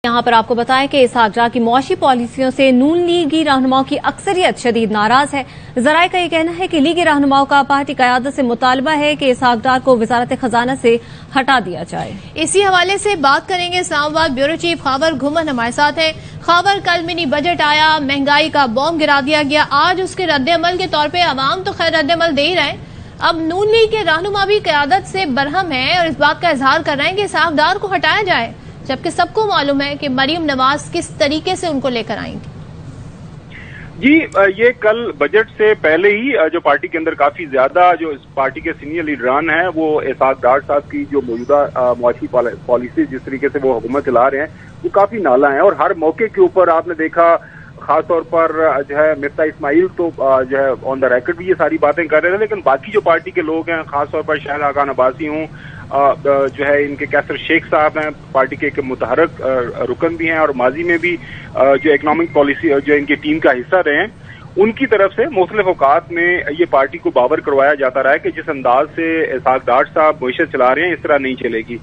यहाँ पर आपको बताएं कि इसहाक डार की मुआशी पॉलिसियों से नून लीगी रहनुमाओं की अक्सरियत शदीद नाराज है। जराये का ये कहना है कि लीगी रहनुमाओं का पार्टी क़यादत से मुतालबा है कि इसहाक डार को वजारत खजाना से हटा दिया जाए। इसी हवाले से बात करेंगे। इस्लामाबाद ब्यूरो चीफ खावर घुमन हमारे साथ हैं। खावर, कल मिनी बजट आया, महंगाई का बॉम्ब गिरा दिया गया, आज उसके रद्द-ए-अमल के तौर पर अवाम तो खैर रद्द-ए-अमल दे ही रहे हैं। अब नून लीग के रहनुमा भी क़यादत से बरहम है और इस बात का इजहार कर रहे हैं कि इसहाक डार को हटाया जाए, जबकि सबको मालूम है कि मरियम नवाज किस तरीके से उनको लेकर आएंगी। जी, ये कल बजट से पहले ही जो पार्टी के अंदर काफी ज्यादा जो इस पार्टी के सीनियर लीडरान हैं वो इसहाक डार साहब की जो मौजूदा मुआशी पॉलिसी जिस तरीके से वो हुकूमत चला रहे हैं वो काफी नाला है। और हर मौके के ऊपर आपने देखा, खास तौर पर जो है मिफ्ता इस्माइल तो जो है ऑन द रिकॉर्ड भी ये सारी बातें कर रहे थे, लेकिन बाकी जो पार्टी के लोग हैं, खास तौर पर शायद आकान अब्बासी हूँ, जो है इनके कैसर शेख साहब हैं, पार्टी के मुतहरक रुकन भी हैं और माजी में भी जो इकोनॉमिक पॉलिसी जो इनकी टीम का हिस्सा रहे हैं, उनकी तरफ से मुख्तलिफ औकात में ये पार्टी को बावर करवाया जाता रहा है कि जिस अंदाज से इसहाक डार साहब मईशत चला रहे हैं इस तरह नहीं चलेगी।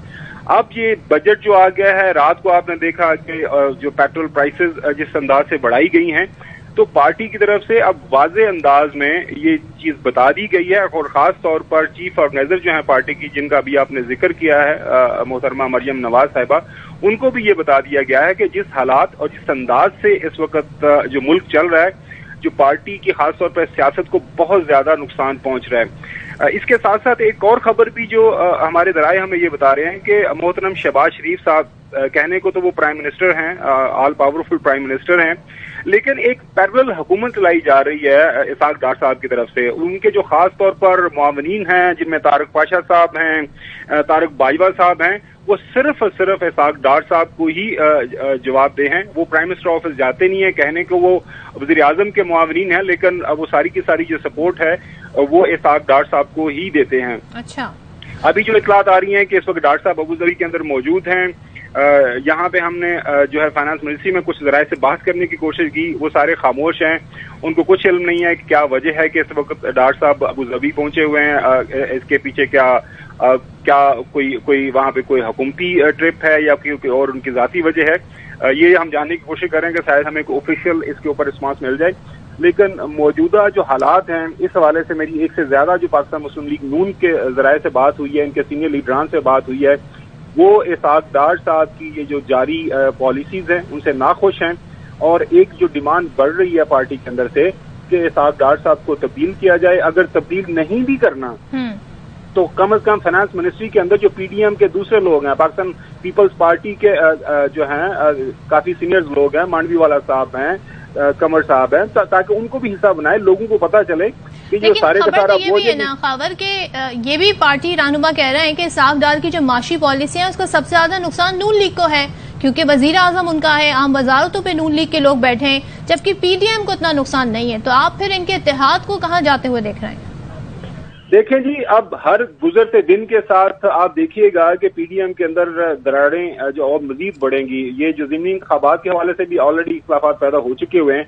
अब ये बजट जो आ गया है, रात को आपने देखा कि जो पेट्रोल प्राइसेस जिस अंदाज से बढ़ाई गई हैं, तो पार्टी की तरफ से अब वाज़े अंदाज में ये चीज बता दी गई है। और खास तौर पर चीफ ऑर्गेनाइजर जो है पार्टी की, जिनका भी आपने जिक्र किया है, मोहतरमा मरियम नवाज साहिबा, उनको भी ये बता दिया गया है कि जिस हालात और जिस अंदाज से इस वक्त जो मुल्क चल रहा है, जो पार्टी की खास तौर पर सियासत को बहुत ज्यादा नुकसान पहुंच रहा है। इसके साथ साथ एक और खबर भी जो हमारे ज़राए हमें ये बता रहे हैं कि मोहतरम शहबाज शरीफ साहब, कहने को तो वो प्राइम मिनिस्टर हैं, ऑल पावरफुल प्राइम मिनिस्टर हैं, लेकिन एक पैरेलल हुकूमत चलाई जा रही है इसहाक डार साहब की तरफ से। उनके जो खास तौर पर मुआवनीन हैं, जिनमें तारक पाशा साहब हैं, तारक बाजवा साहब हैं, वो सिर्फ इसहाक डार साहब को ही जवाबदेह हैं। वो प्राइम मिनिस्टर ऑफिस जाते नहीं है, कहने को वो वज़ीर आज़म के मुआवनीन हैं, लेकिन वो सारी की सारी जो सपोर्ट है वो इसहाक डार साहब को ही देते हैं। अच्छा, अभी जो इतलात आ रही हैं कि इस वक्त डार साहब अबू धाबी के अंदर मौजूद हैं, यहाँ पे हमने जो है फाइनेंस मिनिस्ट्री में कुछ ज़राए से बात करने की कोशिश की, वो सारे खामोश हैं, उनको कुछ इल्म नहीं है कि क्या वजह है कि इस वक्त डार साहब अबू धाबी पहुंचे हुए हैं, इसके पीछे क्या कोई वहाँ पे कोई हुकूमती ट्रिप है या कोई और उनकी जाती वजह है। ये हम जानने की कोशिश करें कि शायद हमें ऑफिशियल इसके ऊपर रिस्पांस मिल जाए। लेकिन मौजूदा जो हालात हैं, इस हवाले से मेरी एक से ज्यादा जो पाकिस्तान मुस्लिम लीग नून के ज़राए से बात हुई है, इनके सीनियर लीडरान से बात हुई है, वो इसहाक डार साहब की ये जो जारी पॉलिसीज हैं उनसे नाखुश हैं और एक जो डिमांड बढ़ रही है पार्टी के अंदर से कि इसहाक डार साहब को तब्दील किया जाए। अगर तब्दील नहीं भी करना तो कम से कम फाइनेंस मिनिस्ट्री के अंदर जो पीडीएम के दूसरे लोग हैं, पाकिस्तान पीपल्स पार्टी के जो हैं काफी सीनियर लोग हैं, मांडवी वाला साहब हैं, कमर साहब हैं, ताकि उनको भी हिस्सा बनाए, लोगों को पता चले कि जो सारे का सारा ये भी है ना खबर के, ये भी पार्टी रहनुमा कह रहे हैं कि इसहाक डार की जो माशी पॉलिसी है उसका सबसे ज्यादा नुकसान नून लीग को है, क्योंकि वजीर आजम उनका है, आम वजारतों पे नून लीग के लोग बैठे हैं, जबकि पीडीएम को इतना नुकसान नहीं है। तो आप फिर इनके इत्तेहाद को कहाँ जाते हुए देख रहे हैं? देखें जी, अब हर गुजरते दिन के साथ आप देखिएगा कि पीडीएम के अंदर दरारें जो और मजीद बढ़ेंगी। ये जो ज़मीनी इंतखाबात के हवाले से भी ऑलरेडी इख्तिलाफात पैदा हो चुके हुए हैं।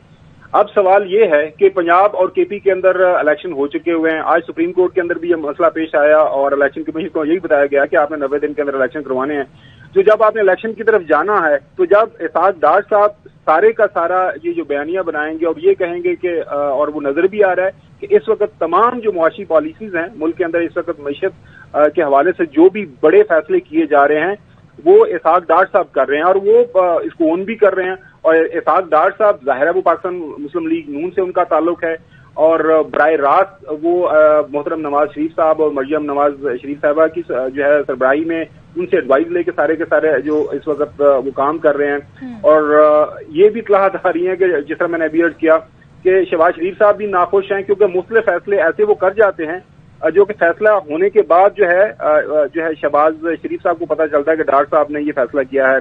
अब सवाल ये है कि पंजाब और केपी के अंदर इलेक्शन हो चुके हुए हैं, आज सुप्रीम कोर्ट के अंदर भी ये मसला पेश आया और इलेक्शन कमीशन को यही बताया गया कि आपने 90 दिन के अंदर इलेक्शन करवाने हैं। तो जब आपने इलेक्शन की तरफ जाना है, तो जब इसहाक डार साहब सारे का सारा ये जो बयानियां बनाएंगे और ये कहेंगे कि और वो नजर भी आ रहा है कि इस वक्त तमाम जो मुआशी पॉलिसीज हैं मुल्क के अंदर, इस वक्त मईशत के हवाले से जो भी बड़े फैसले किए जा रहे हैं वो इसहाक डार साहब कर रहे हैं और वो इसको ओन भी कर रहे हैं। और इसहाक डार साहब जाहिर है वो पाकिस्तान मुस्लिम लीग नून से उनका ताल्लुक है और बराह रास्त वो मोहतरम नवाज शरीफ साहब और मरियम नवाज शरीफ साहबा की जो है सरबराही में उनसे एडवाइस लेके सारे के सारे जो इस वक्त वो काम कर रहे हैं। और ये भी इत्तलाहत आ रही है कि जिस तरह मैंने अभी अर्ज किया कि शहबाज शरीफ साहब भी नाखुश हैं, क्योंकि मुख्तलिफ फैसले ऐसे वो कर जाते हैं जो कि फैसला होने के बाद जो है शहबाज शरीफ साहब को पता चलता है कि डार साहब ने ये फैसला किया है।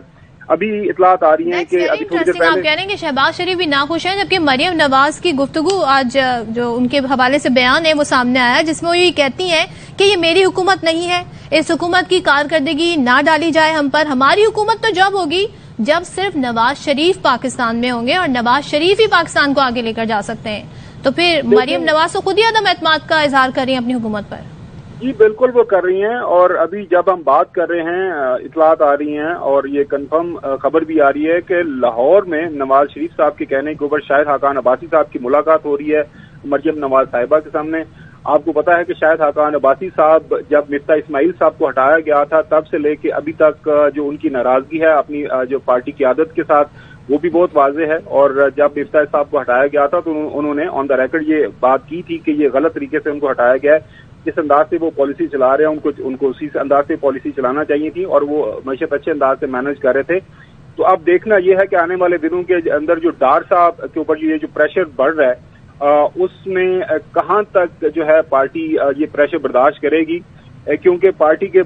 अभी इतलात आ रही है कि अभी थोड़ी देर पहले आप कह रहे हैं कि शहबाज शरीफ भी नाखुश हैं, जबकि मरियम नवाज की गुफ्तगू आज जो उनके हवाले से बयान है वो सामने आया, जिसमें वो ये कहती हैं कि ये मेरी हुकूमत नहीं है, इस हुकूमत की कारकर्दगी ना डाली जाए हम पर, हमारी हुकूमत तो जब होगी जब सिर्फ नवाज शरीफ पाकिस्तान में होंगे और नवाज शरीफ ही पाकिस्तान को आगे लेकर जा सकते हैं। तो फिर मरियम नवाज तो खुद ही अदम एतमाद का इजहार कर रही हैं अपनी हुकूमत पर। जी बिल्कुल वो कर रही हैं, और अभी जब हम बात कर रहे हैं इतलात आ रही हैं और ये कंफर्म खबर भी आ रही है कि लाहौर में नवाज शरीफ साहब के कहने के ऊपर शाहिद हाकान अब्बासी साहब की मुलाकात हो रही है मरियम नवाज साहिबा के सामने। आपको पता है कि शाहिद हाकान अब्बासी साहब जब मिफ्ता इस्माइल साहब को हटाया गया था तब से लेके अभी तक जो उनकी नाराजगी है अपनी जो पार्टी क़यादत के साथ वो भी बहुत वाज़ेह है। और जब मिफ्ता साहब को हटाया गया था तो उन्होंने ऑन द रिकॉर्ड ये बात की थी कि ये गलत तरीके से उनको हटाया गया है, जिस अंदाज से वो पॉलिसी चला रहे हैं उनको उसी अंदाज से पॉलिसी चलाना चाहिए थी और वो मईशत अच्छे अंदाज से मैनेज कर रहे थे। तो अब देखना यह है कि आने वाले दिनों के अंदर जो डार साहब के ऊपर ये जो प्रेशर बढ़ रहा है उसमें कहां तक जो है पार्टी ये प्रेशर बर्दाश्त करेगी, क्योंकि पार्टी के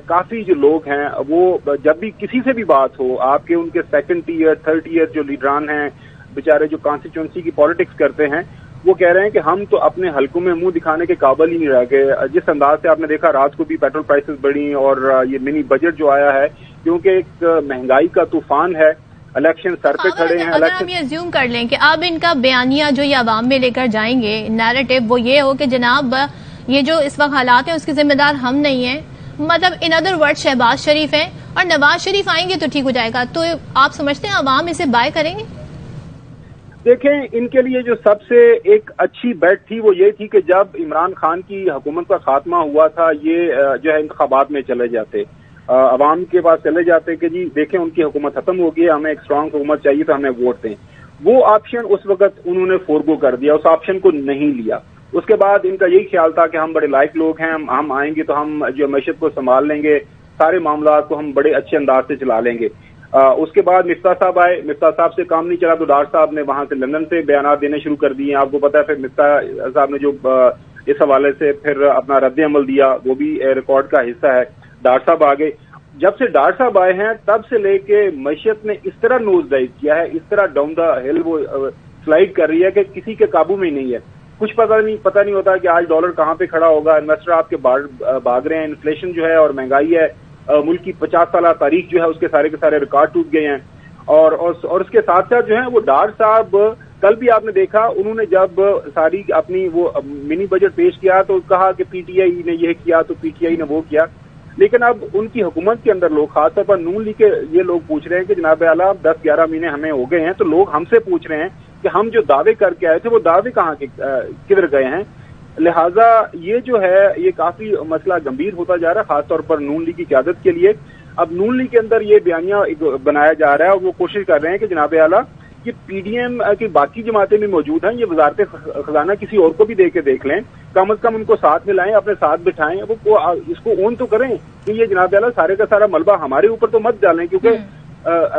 काफी जो लोग हैं वो जब भी किसी से भी बात हो आपके उनके सेकंड ईयर थर्ड ईयर जो लीडरान हैं बेचारे जो कॉन्स्टिट्यूंसी की पॉलिटिक्स करते हैं वो कह रहे हैं कि हम तो अपने हलकों में मुंह दिखाने के काबिल ही नहीं रह गए। जिस अंदाज से आपने देखा रात को भी पेट्रोल प्राइसेस बढ़ी और ये मिनी बजट जो आया है क्योंकि एक महंगाई का तूफान है, इलेक्शन सर पे खड़े हैं। अगर हम ये अज्यूम कर लें कि अब इनका बयानिया जो ये अवाम में लेकर जाएंगे नैरेटिव वो ये हो कि जनाब ये जो इस वक्त हालात हैं उसके जिम्मेदार हम नहीं हैं, मतलब इन अदर वर्ड शहबाज शरीफ हैं और नवाज शरीफ आएंगे तो ठीक हो जाएगा, तो आप समझते हैं अवाम इसे बाय करेंगे? देखें इनके लिए जो सबसे एक अच्छी बैट थी वो ये थी कि जब इमरान खान की हुकूमत का खात्मा हुआ था ये जो है इंतखाबात में चले जाते अवाम के पास चले जाते कि जी देखें उनकी हुकूमत खत्म हो गई, हमें एक स्ट्रांग हुकूमत चाहिए तो हमें वोट दें। वो ऑप्शन उस वक्त उन्होंने फोरगो कर दिया, उस ऑप्शन को नहीं लिया। उसके बाद इनका यही ख्याल था कि हम बड़े लायक लोग हैं, हम आएंगे तो हम जो मैशत को संभाल लेंगे, सारे मामला को हम बड़े अच्छे अंदाज से चला लेंगे। उसके बाद मिफ्ता साहब आए, मिफ्ता साहब से काम नहीं चला तो डार साहब ने वहां से लंदन से बयान देने शुरू कर दिए। आपको पता है फिर मिफ्ता साहब ने जो इस हवाले से फिर अपना रद्द अमल दिया वो भी रिकॉर्ड का हिस्सा है। डार साहब आ गए, जब से डार साहब आए हैं तब से लेके मैशत ने इस तरह नोज डाइव किया है, इस तरह डाउन द हिल वो स्लाइड कर रही है कि किसी के काबू में ही नहीं है। कुछ पता नहीं होता कि आज डॉलर कहाँ पे खड़ा होगा, इन्वेस्टर आपके भाग रहे हैं, इन्फ्लेशन जो है और महंगाई है, मुल्क की 50 साल तारीख जो है उसके सारे के सारे रिकॉर्ड टूट गए हैं। और उसके साथ साथ जो है वो डार साहब कल भी आपने देखा उन्होंने जब सारी अपनी वो मिनी बजट पेश किया तो कहा कि पीटीआई ने यह किया तो पीटीआई ने वो किया, लेकिन अब उनकी हुकूमत के अंदर लोग खासतौर पर नून लीग के ये लोग पूछ रहे हैं कि जनाब आला 10-11 महीने हमें हो गए हैं तो लोग हमसे पूछ रहे हैं कि हम जो दावे करके आए थे वो दावे कहाँ के किधर गए हैं। लिहाजा ये जो है ये काफी मसला गंभीर होता जा रहा है खासतौर पर नून लीग की क़यादत के लिए। अब नून लीग के अंदर ये बयानिया बनाया जा रहा है और वो कोशिश कर रहे हैं कि जनाब आला कि पीडीएम की बाकी जमातें भी मौजूद हैं, ये वजारत खजाना किसी और को भी दे के देख लें, कम से कम उनको साथ में लाएं, अपने साथ बिठाएं, वो इसको ओन तो करें कि ये जनाब आला सारे का सारा मलबा हमारे ऊपर तो मत डालें, क्योंकि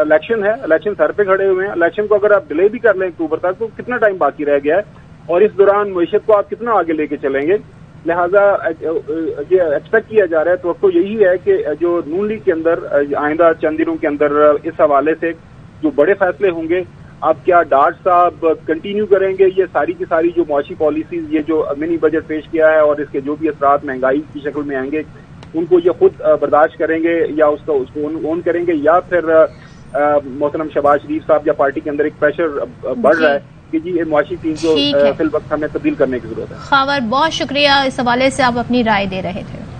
इलेक्शन है, इलेक्शन सर पे खड़े हुए हैं। इलेक्शन को अगर आप डिले भी कर लें अक्टूबर तक तो कितना टाइम बाकी रह गया है और इस दौरान मईशत को आप कितना आगे लेके चलेंगे। लिहाजा ये एक्सपेक्ट किया जा रहा है, तो यही है कि जो नून लीग के अंदर आइंदा चंद दिनों के अंदर इस हवाले से जो बड़े फैसले होंगे। अब क्या डार साहब कंटिन्यू करेंगे ये सारी की सारी जो मुआशी पॉलिसीज, ये जो मिनी बजट पेश किया है और इसके जो भी असरात महंगाई की शक्ल में आएंगे उनको ये खुद बर्दाश्त करेंगे या उसको ओन करेंगे, या फिर मोहतरम शहबाज शरीफ साहब या पार्टी के अंदर एक प्रेशर बढ़ रहा है कि जी ये मुआशी चीज जो फिल वक्त हमें तब्दील करने की जरूरत है। खावर बहुत शुक्रिया, इस हवाले से आप अपनी राय दे रहे थे।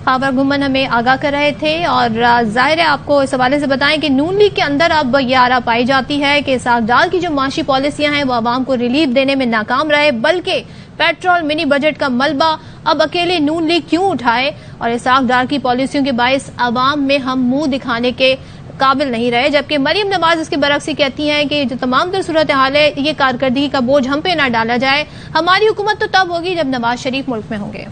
खावर घुमन हमें आगाह कर रहे थे और जाहिर है आपको इस हवाले से बताएं कि नून लीग के अंदर अब ये आरा पाई जाती है कि इसहाक डार की जो माशी पॉलिसियां हैं वो आवाम को रिलीफ देने में नाकाम रहे, बल्कि पेट्रोल मिनी बजट का मलबा अब अकेले नून लीग क्यों उठाए और इसहाक डार की पॉलिसियों के बायस आवाम में हम मुंह दिखाने के काबिल नहीं रहे। जबकि मरियम नवाज इसके बरक्स कहती हैं कि जो तमाम तर सूरत हाल है ये कारकर्दगी का बोझ हम पे ना डाला जाए, हमारी हुकूमत तो तब होगी जब नवाज शरीफ मुल्क में होंगे।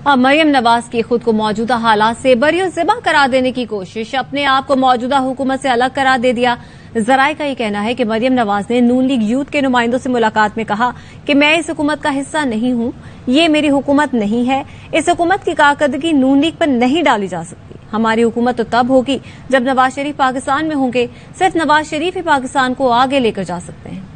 अब मरियम नवाज की खुद को मौजूदा हालात से बरी ज़िबा करार देने की कोशिश, अपने आप को मौजूदा हुकूमत से अलग करार दे दिया। जराए का ये कहना है कि मरियम नवाज ने नून लीग यूथ के नुमाइंदों से मुलाकात में कहा कि मैं इस हुकूमत का हिस्सा नहीं हूं, ये मेरी हुकूमत नहीं है, इस हुकूमत की कारकर्दगी नून लीग पर नहीं डाली जा सकती। हमारी हुकूमत तो तब होगी जब नवाज शरीफ पाकिस्तान में होंगे, सिर्फ नवाज शरीफ ही पाकिस्तान को आगे लेकर जा सकते हैं।